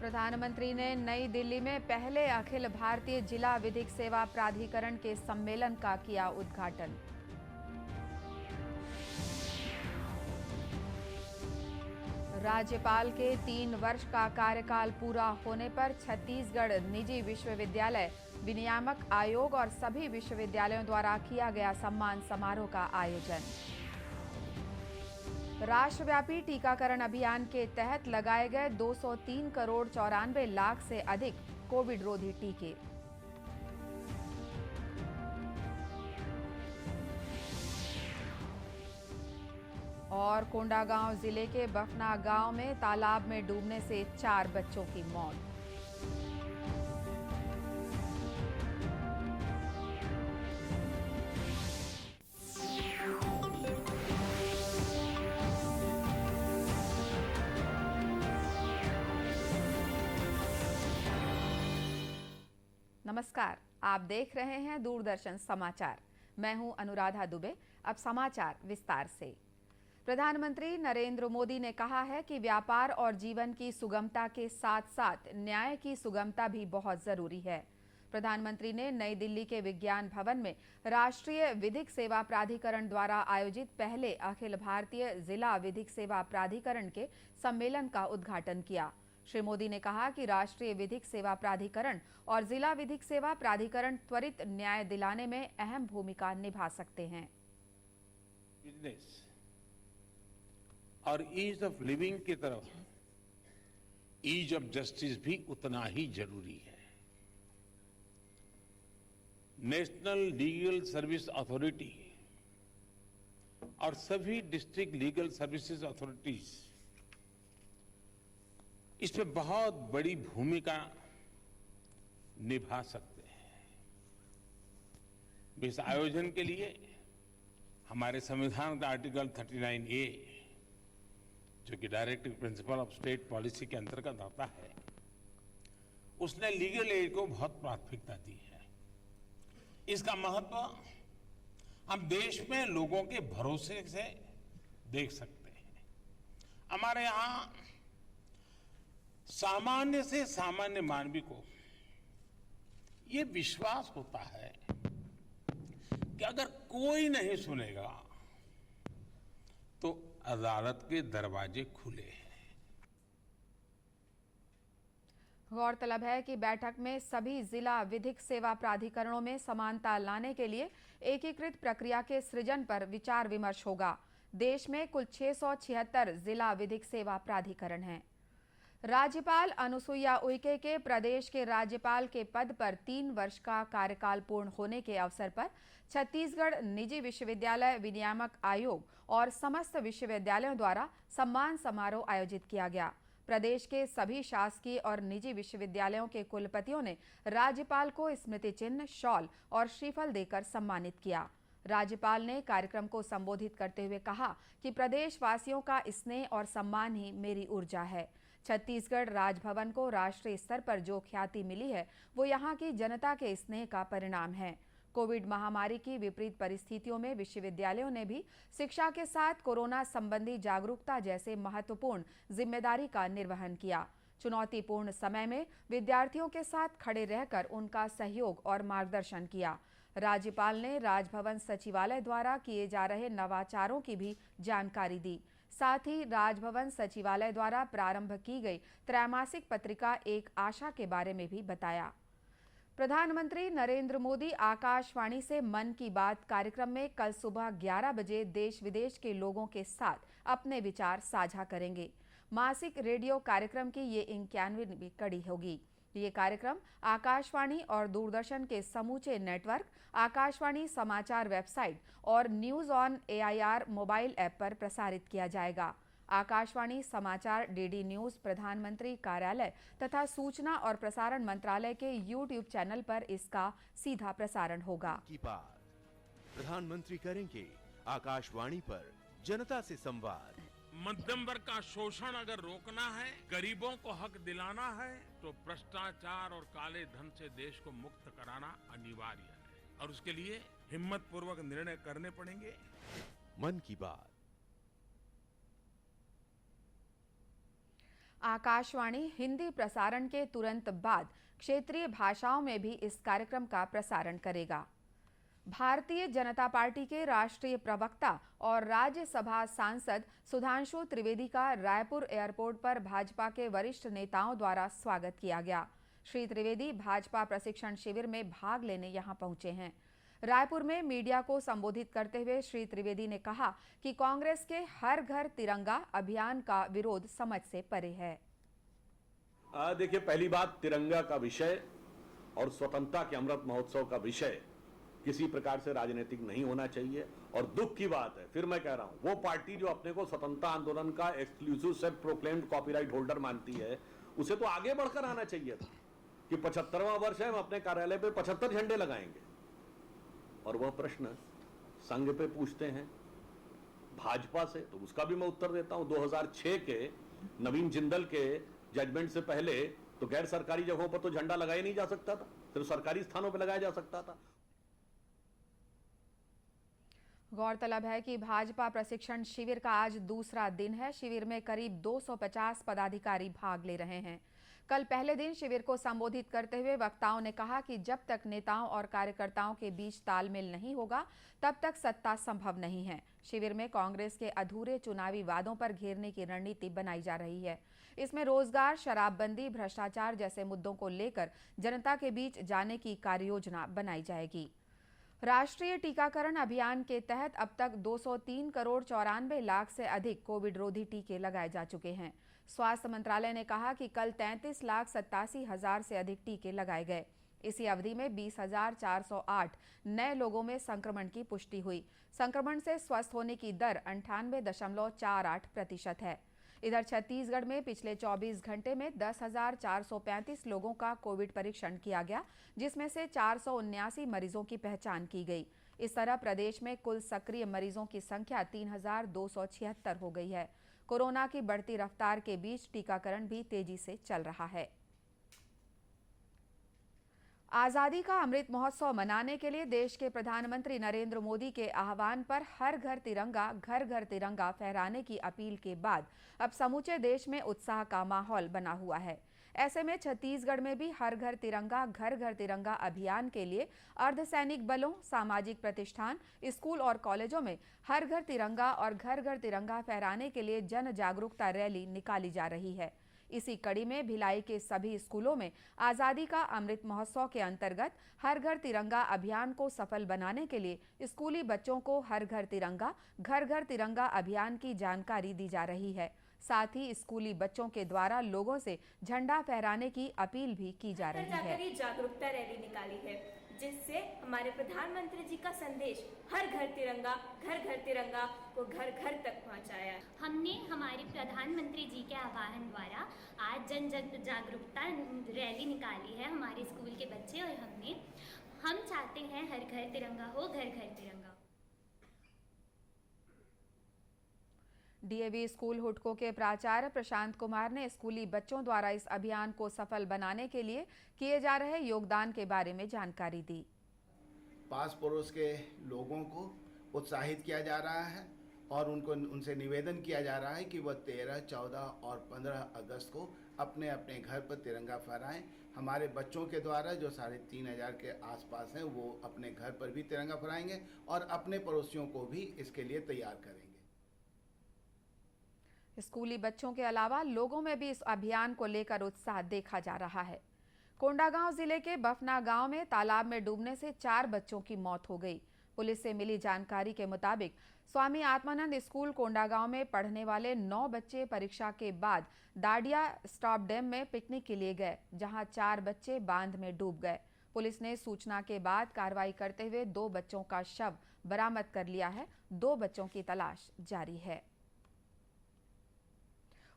प्रधानमंत्री ने नई दिल्ली में पहले अखिल भारतीय जिला विधिक सेवा प्राधिकरण के सम्मेलन का किया उद्घाटन। राज्यपाल के 3 वर्ष का कार्यकाल पूरा होने पर छत्तीसगढ़ निजी विश्वविद्यालय विनियामक आयोग और सभी विश्वविद्यालयों द्वारा किया गया सम्मान समारोह का आयोजन। राष्ट्रव्यापी टीकाकरण अभियान के तहत लगाए गए 203 करोड़ 94 लाख से अधिक कोविड रोधी टीके। और कोंडागांव जिले के बफना गांव में तालाब में डूबने से 4 बच्चों की मौत। नमस्कार, आप देख रहे हैं दूरदर्शन समाचार। मैं हूं अनुराधा दुबे। अब समाचार विस्तार से। प्रधानमंत्री नरेंद्र मोदी ने कहा है कि व्यापार और जीवन की सुगमता के साथ साथ न्याय की सुगमता भी बहुत जरूरी है। प्रधानमंत्री ने नई दिल्ली के विज्ञान भवन में राष्ट्रीय विधिक सेवा प्राधिकरण द्वारा आयोजित पहले अखिल भारतीय जिला विधिक सेवा प्राधिकरण के सम्मेलन का उद्घाटन किया। श्री मोदी ने कहा कि राष्ट्रीय विधिक सेवा प्राधिकरण और जिला विधिक सेवा प्राधिकरण त्वरित न्याय दिलाने में अहम भूमिका निभा सकते हैं। बिजनेस और ईज ऑफ लिविंग की तरफ ईज ऑफ जस्टिस भी उतना ही जरूरी है। नेशनल लीगल सर्विस अथॉरिटी और सभी डिस्ट्रिक्ट लीगल सर्विसेज अथॉरिटीज इसमें बहुत बड़ी भूमिका निभा सकते हैं। इस आयोजन के लिए हमारे संविधान का आर्टिकल 39A, जो कि directive principle of state policy के अंतर्गत आता है, उसने लीगल एड को बहुत प्राथमिकता दी है। इसका महत्व हम देश में लोगों के भरोसे से देख सकते हैं। हमारे यहां सामान्य से सामान्य मानवी को ये विश्वास होता है कि अगर कोई नहीं सुनेगा तो अदालत के दरवाजे खुले हैं। गौरतलब है कि बैठक में सभी जिला विधिक सेवा प्राधिकरणों में समानता लाने के लिए एकीकृत प्रक्रिया के सृजन पर विचार विमर्श होगा। देश में कुल 676 जिला विधिक सेवा प्राधिकरण हैं। राज्यपाल अनुसुईया उइके के प्रदेश के राज्यपाल के पद पर 3 वर्ष का कार्यकाल पूर्ण होने के अवसर पर छत्तीसगढ़ निजी विश्वविद्यालय विनियामक आयोग और समस्त विश्वविद्यालयों द्वारा सम्मान समारोह आयोजित किया गया। प्रदेश के सभी शासकीय और निजी विश्वविद्यालयों के कुलपतियों ने राज्यपाल को स्मृति चिन्ह, शॉल और श्रीफल देकर सम्मानित किया। राज्यपाल ने कार्यक्रम को संबोधित करते हुए कहा कि प्रदेशवासियों का स्नेह और सम्मान ही मेरी ऊर्जा है। छत्तीसगढ़ राजभवन को राष्ट्रीय स्तर पर जो ख्याति मिली है वो यहाँ की जनता के स्नेह का परिणाम है। कोविड महामारी की विपरीत परिस्थितियों में विश्वविद्यालयों ने भी शिक्षा के साथ कोरोना संबंधी जागरूकता जैसे महत्वपूर्ण जिम्मेदारी का निर्वहन किया। चुनौतीपूर्ण समय में विद्यार्थियों के साथ खड़े रहकर उनका सहयोग और मार्गदर्शन किया। राज्यपाल ने राजभवन सचिवालय द्वारा किए जा रहे नवाचारों की भी जानकारी दी। साथ ही राजभवन सचिवालय द्वारा प्रारंभ की गई त्रैमासिक पत्रिका एक आशा के बारे में भी बताया। प्रधानमंत्री नरेंद्र मोदी आकाशवाणी से मन की बात कार्यक्रम में कल सुबह 11 बजे देश विदेश के लोगों के साथ अपने विचार साझा करेंगे। मासिक रेडियो कार्यक्रम की ये 51वीं कड़ी होगी। ये कार्यक्रम आकाशवाणी और दूरदर्शन के समूचे नेटवर्क, आकाशवाणी समाचार वेबसाइट और news on AIR mobile app पर प्रसारित किया जाएगा। आकाशवाणी समाचार, DD न्यूज, प्रधानमंत्री कार्यालय तथा सूचना और प्रसारण मंत्रालय के YouTube चैनल पर इसका सीधा प्रसारण होगा। की बात प्रधानमंत्री करेंगे आकाशवाणी पर जनता से संवाद। मध्यम वर्ग का शोषण अगर रोकना है, गरीबों को हक दिलाना है, तो भ्रष्टाचार और काले धन से देश को मुक्त कराना अनिवार्य है और उसके लिए हिम्मत पूर्वक निर्णय करने पड़ेंगे। मन की बात। आकाशवाणी हिंदी प्रसारण के तुरंत बाद क्षेत्रीय भाषाओं में भी इस कार्यक्रम का प्रसारण करेगा। भारतीय जनता पार्टी के राष्ट्रीय प्रवक्ता और राज्यसभा सांसद सुधांशु त्रिवेदी का रायपुर एयरपोर्ट पर भाजपा के वरिष्ठ नेताओं द्वारा स्वागत किया गया। श्री त्रिवेदी भाजपा प्रशिक्षण शिविर में भाग लेने यहां पहुंचे हैं। रायपुर में मीडिया को संबोधित करते हुए श्री त्रिवेदी ने कहा कि कांग्रेस के हर घर तिरंगा अभियान का विरोध समझ से परे है। देखिए, पहली बात, तिरंगा का विषय और स्वतंत्रता के अमृत महोत्सव का विषय किसी प्रकार से राजनीतिक नहीं होना चाहिए। और दुख की बात है, फिर मैं कह रहा हूं, वो पार्टी जो अपने को स्वतंत्रता आंदोलन का exclusive self proclaimed copyright holder मानती है, उसे तो आगे बढ़कर आना चाहिए था कि 75वां वर्ष है, हम अपने कार्यालय पे 75 झंडे लगाएंगे। और वह प्रश्न संघ पे पूछते हैं भाजपा से, तो उसका भी मैं उत्तर देता हूं। 2006 के नवीन जिंदल के जजमेंट से पहले तो गैर सरकारी जगहों पर तो झंडा लगाया नहीं जा सकता था, सिर्फ सरकारी स्थानों पर लगाया जा सकता था। गौरतलब है कि भाजपा प्रशिक्षण शिविर का आज दूसरा दिन है। शिविर में करीब 250 पदाधिकारी भाग ले रहे हैं। कल पहले दिन शिविर को संबोधित करते हुए वक्ताओं ने कहा कि जब तक नेताओं और कार्यकर्ताओं के बीच तालमेल नहीं होगा, तब तक सत्ता संभव नहीं है। शिविर में कांग्रेस के अधूरे चुनावी वादों पर घेरने की रणनीति बनाई जा रही है। इसमें रोजगार, शराबबंदी, भ्रष्टाचार जैसे मुद्दों को लेकर जनता के बीच जाने की कार्ययोजना बनाई जाएगी। राष्ट्रीय टीकाकरण अभियान के तहत अब तक 203 करोड़ 94 लाख से अधिक कोविड रोधी टीके लगाए जा चुके हैं। स्वास्थ्य मंत्रालय ने कहा कि कल 33,87,000 से अधिक टीके लगाए गए। इसी अवधि में 20,408 नए लोगों में संक्रमण की पुष्टि हुई। संक्रमण से स्वस्थ होने की दर 98.48% है। इधर छत्तीसगढ़ में पिछले 24 घंटे में 10,435 लोगों का कोविड परीक्षण किया गया, जिसमें से 479 मरीजों की पहचान की गई। इस तरह प्रदेश में कुल सक्रिय मरीजों की संख्या 3,276 हो गई है। कोरोना की बढ़ती रफ्तार के बीच टीकाकरण भी तेजी से चल रहा है। आजादी का अमृत महोत्सव मनाने के लिए देश के प्रधानमंत्री नरेंद्र मोदी के आह्वान पर हर घर तिरंगा फहराने की अपील के बाद अब समूचे देश में उत्साह का माहौल बना हुआ है। ऐसे में छत्तीसगढ़ में भी हर घर तिरंगा अभियान के लिए अर्धसैनिक बलों, सामाजिक प्रतिष्ठान, स्कूल और कॉलेजों में हर घर तिरंगा और घर तिरंगा फहराने के लिए जन जागरूकता रैली निकाली जा रही है। इसी कड़ी में भिलाई के सभी स्कूलों में आजादी का अमृत महोत्सव के अंतर्गत हर घर तिरंगा अभियान को सफल बनाने के लिए स्कूली बच्चों को हर घर तिरंगा अभियान की जानकारी दी जा रही है। साथ ही स्कूली बच्चों के द्वारा लोगों से झंडा फहराने की अपील भी की जा रही है। जागरूकता रैली निकाली है, जिससे हमारे प्रधानमंत्री जी का संदेश हर घर तिरंगा को घर घर तक पहुंचाया। हमने हमारे प्रधानमंत्री जी के आह्वान द्वारा आज जन जागरूकता रैली निकाली है। हमारे स्कूल के बच्चे और हम चाहते हैं हर घर तिरंगा हो, घर तिरंगा। डीएवी स्कूल हुडको के प्राचार्य प्रशांत कुमार ने स्कूली बच्चों द्वारा इस अभियान को सफल बनाने के लिए किए जा रहे योगदान के बारे में जानकारी दी। पास पड़ोस के लोगों को उत्साहित किया जा रहा है और उनसे निवेदन किया जा रहा है कि वह 13, 14 और 15 अगस्त को अपने अपने घर पर तिरंगा फहराएं। हमारे बच्चों के द्वारा जो 3,500 के आसपास हैं, वो अपने घर पर भी तिरंगा फहराएंगे और अपने पड़ोसियों को भी इसके लिए तैयार करेंगे। स्कूली बच्चों के अलावा लोगों में भी इस अभियान को लेकर उत्साह देखा जा रहा है। कोंडागांव जिले के बफना गांव में तालाब में डूबने से 4 बच्चों की मौत हो गई। पुलिस से मिली जानकारी के मुताबिक स्वामी आत्मानंद स्कूल कोंडागांव में पढ़ने वाले 9 बच्चे परीक्षा के बाद दाडिया स्टॉप डैम में पिकनिक के लिए गए, जहां 4 बच्चे बांध में डूब गए। पुलिस ने सूचना के बाद कार्रवाई करते हुए 2 बच्चों का शव बरामद कर लिया है। 2 बच्चों की तलाश जारी है।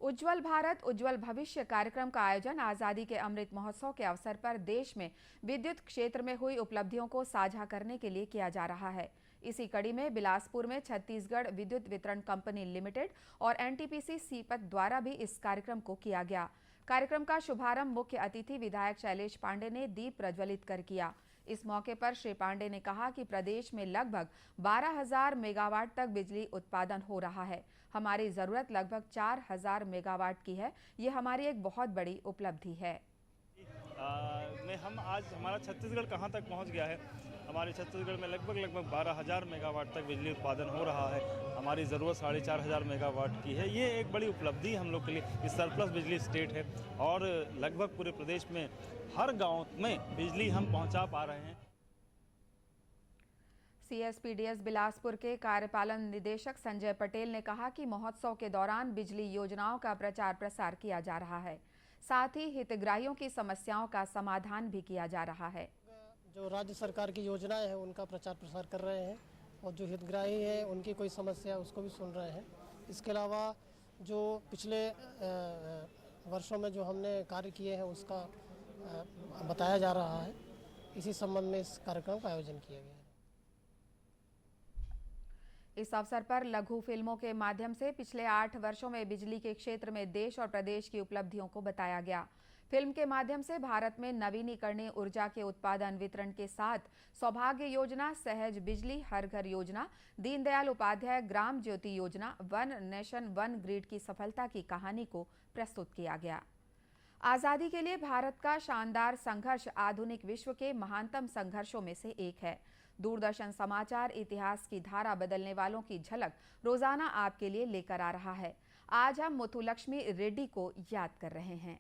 उज्जवल भारत उज्जवल भविष्य कार्यक्रम का आयोजन आजादी के अमृत महोत्सव के अवसर पर देश में विद्युत क्षेत्र में हुई उपलब्धियों को साझा करने के लिए किया जा रहा है। इसी कड़ी में बिलासपुर में छत्तीसगढ़ विद्युत वितरण कंपनी लिमिटेड और एनटीपीसी सीपत द्वारा भी इस कार्यक्रम को किया गया। कार्यक्रम का शुभारंभ मुख्य अतिथि विधायक शैलेश पांडे ने दीप प्रज्वलित कर किया। इस मौके पर श्री पांडे ने कहा कि प्रदेश में लगभग 12,000 मेगावाट तक बिजली उत्पादन हो रहा है। हमारी जरूरत लगभग 4,000 मेगावाट की है। ये हमारी एक बहुत बड़ी उपलब्धि है। हम आज हमारा छत्तीसगढ़ कहां तक पहुंच गया है। हमारे छत्तीसगढ़ में लगभग 12,000 मेगावाट तक बिजली उत्पादन हो रहा है। हमारी ज़रूरत 4,500 मेगावाट की है। ये एक बड़ी उपलब्धि हम लोग के लिए। इस सरप्लस बिजली स्टेट है और लगभग पूरे प्रदेश में हर गांव में बिजली हम पहुंचा पा रहे हैं। CSPDS बिलासपुर के कार्यपालन निदेशक संजय पटेल ने कहा कि महोत्सव के दौरान बिजली योजनाओं का प्रचार प्रसार किया जा रहा है। साथ ही हितग्राहियों की समस्याओं का समाधान भी किया जा रहा है। जो राज्य सरकार की योजनाएं हैं उनका प्रचार प्रसार कर रहे हैं और जो हितग्राही हैं उनकी कोई समस्या उसको भी सुन रहे हैं। इसके अलावा जो पिछले वर्षों में जो हमने कार्य किए हैं उसका बताया जा रहा है। इसी संबंध में इस कार्यक्रम का आयोजन किया गया है। इस अवसर पर लघु फिल्मों के माध्यम से पिछले 8 वर्षों में बिजली के क्षेत्र में देश और प्रदेश की उपलब्धियों को बताया गया। फिल्म के माध्यम से भारत में नवीनीकरणीय ऊर्जा के उत्पादन वितरण के साथ सौभाग्य योजना, सहज बिजली, हर घर योजना, दीनदयाल उपाध्याय ग्राम ज्योति योजना, वन नेशन वन ग्रिड की सफलता की कहानी को प्रस्तुत किया गया। आज़ादी के लिए भारत का शानदार संघर्ष आधुनिक विश्व के महानतम संघर्षों में से एक है। दूरदर्शन समाचार इतिहास की धारा बदलने वालों की झलक रोजाना आपके लिए लेकर आ रहा है। आज हम मुथुलक्ष्मी रेड्डी को याद कर रहे हैं।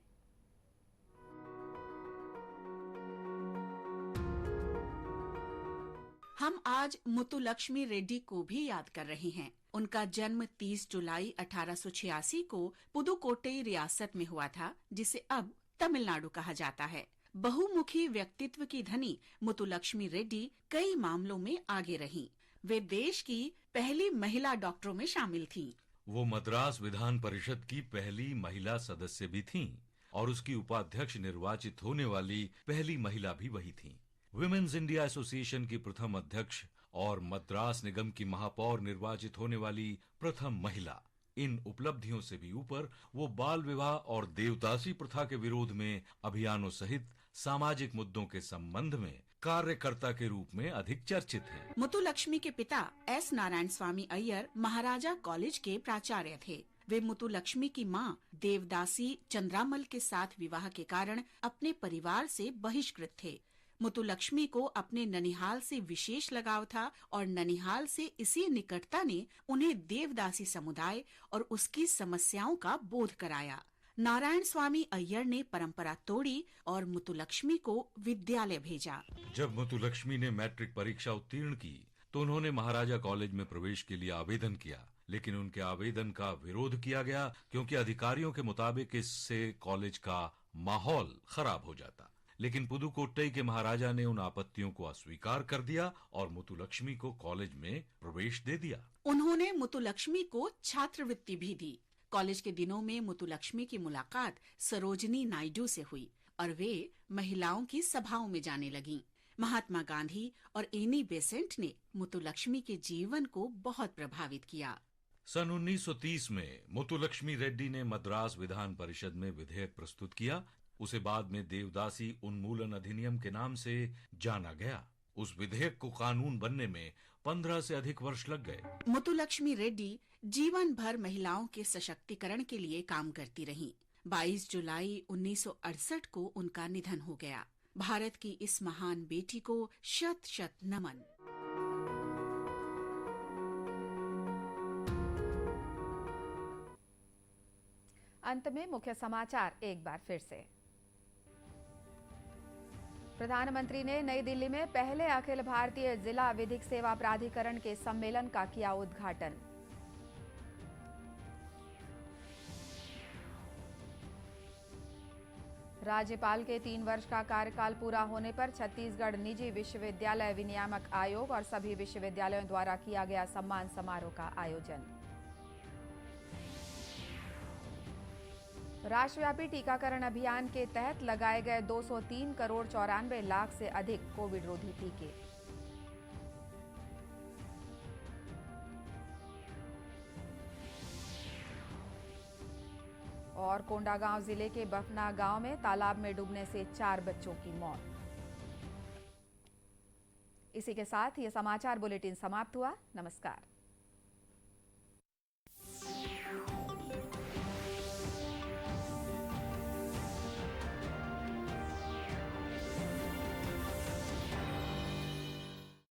हम आज मुथुलक्ष्मी रेड्डी को भी याद कर रहे हैं। उनका जन्म 30 जुलाई 1886 को पुदुकोट्टई रियासत में हुआ था, जिसे अब तमिलनाडु कहा जाता है। बहुमुखी व्यक्तित्व की धनी मुथुलक्ष्मी रेड्डी कई मामलों में आगे रहीं। वे देश की पहली महिला डॉक्टरों में शामिल थीं। वो मद्रास विधान परिषद की पहली महिला सदस्य भी थीं और उसकी उपाध्यक्ष निर्वाचित होने वाली पहली महिला भी वही थीं। विमेन्स इंडिया एसोसिएशन की प्रथम अध्यक्ष और मद्रास निगम की महापौर निर्वाचित होने वाली प्रथम महिला। इन उपलब्धियों से भी ऊपर वो बाल विवाह और देवदासी प्रथा के विरोध में अभियानों सहित सामाजिक मुद्दों के संबंध में कार्यकर्ता के रूप में अधिक चर्चित हैं। मुथुलक्ष्मी के पिता एस नारायण स्वामी अय्यर महाराजा कॉलेज के प्राचार्य थे। वे मुथुलक्ष्मी की मां देवदासी चंद्रामल के साथ विवाह के कारण अपने परिवार से बहिष्कृत थे। मुथुलक्ष्मी को अपने ननिहाल से विशेष लगाव था और ननिहाल से इसी निकटता ने उन्हें देवदासी समुदाय और उसकी समस्याओं का बोध कराया। नारायण स्वामी अय्यर ने परंपरा तोड़ी और मुथुलक्ष्मी को विद्यालय भेजा। जब मुथुलक्ष्मी ने मैट्रिक परीक्षा उत्तीर्ण की तो उन्होंने महाराजा कॉलेज में प्रवेश के लिए आवेदन किया, लेकिन उनके आवेदन का विरोध किया गया क्योंकि अधिकारियों के मुताबिक इससे कॉलेज का माहौल खराब हो जाता। लेकिन पुदुकोट्टई के महाराजा ने उन आपत्तियों को अस्वीकार कर दिया और मुथुलक्ष्मी को कॉलेज में प्रवेश दे दिया। उन्होंने मुथुलक्ष्मी को छात्रवृत्ति भी दी। कॉलेज के दिनों में मुथुलक्ष्मी की मुलाकात सरोजिनी नायडू से हुई और वे महिलाओं की सभाओं में जाने लगीं। महात्मा गांधी और एनी बेसेंट ने मुथुलक्ष्मी के जीवन को बहुत प्रभावित किया। सन 1930 में मुथुलक्ष्मी रेड्डी ने मद्रास विधान परिषद में विधेयक प्रस्तुत किया। उसे बाद में देवदासी उन्मूलन अधिनियम के नाम से जाना गया। उस विधेयक को कानून बनने में 15 से अधिक वर्ष लग गए। मुथुलक्ष्मी रेड्डी जीवन भर महिलाओं के सशक्तिकरण के लिए काम करती रहीं। 22 जुलाई 1968 को उनका निधन हो गया। भारत की इस महान बेटी को शत शत नमन। अंत में मुख्य समाचार एक बार फिर से। प्रधानमंत्री ने नई दिल्ली में पहले अखिल भारतीय जिला विधिक सेवा प्राधिकरण के सम्मेलन का किया उद्घाटन। राज्यपाल के 3 वर्ष का कार्यकाल पूरा होने पर छत्तीसगढ़ निजी विश्वविद्यालय विनियामक आयोग और सभी विश्वविद्यालयों द्वारा किया गया सम्मान समारोह का आयोजन। राष्ट्रव्यापी टीकाकरण अभियान के तहत लगाए गए 203 करोड़ 94 लाख से अधिक कोविड रोधी टीके। और कोंडागांव जिले के बफना गांव में तालाब में डूबने से 4 बच्चों की मौत। इसी के साथ ये समाचार बुलेटिन समाप्त हुआ। नमस्कार।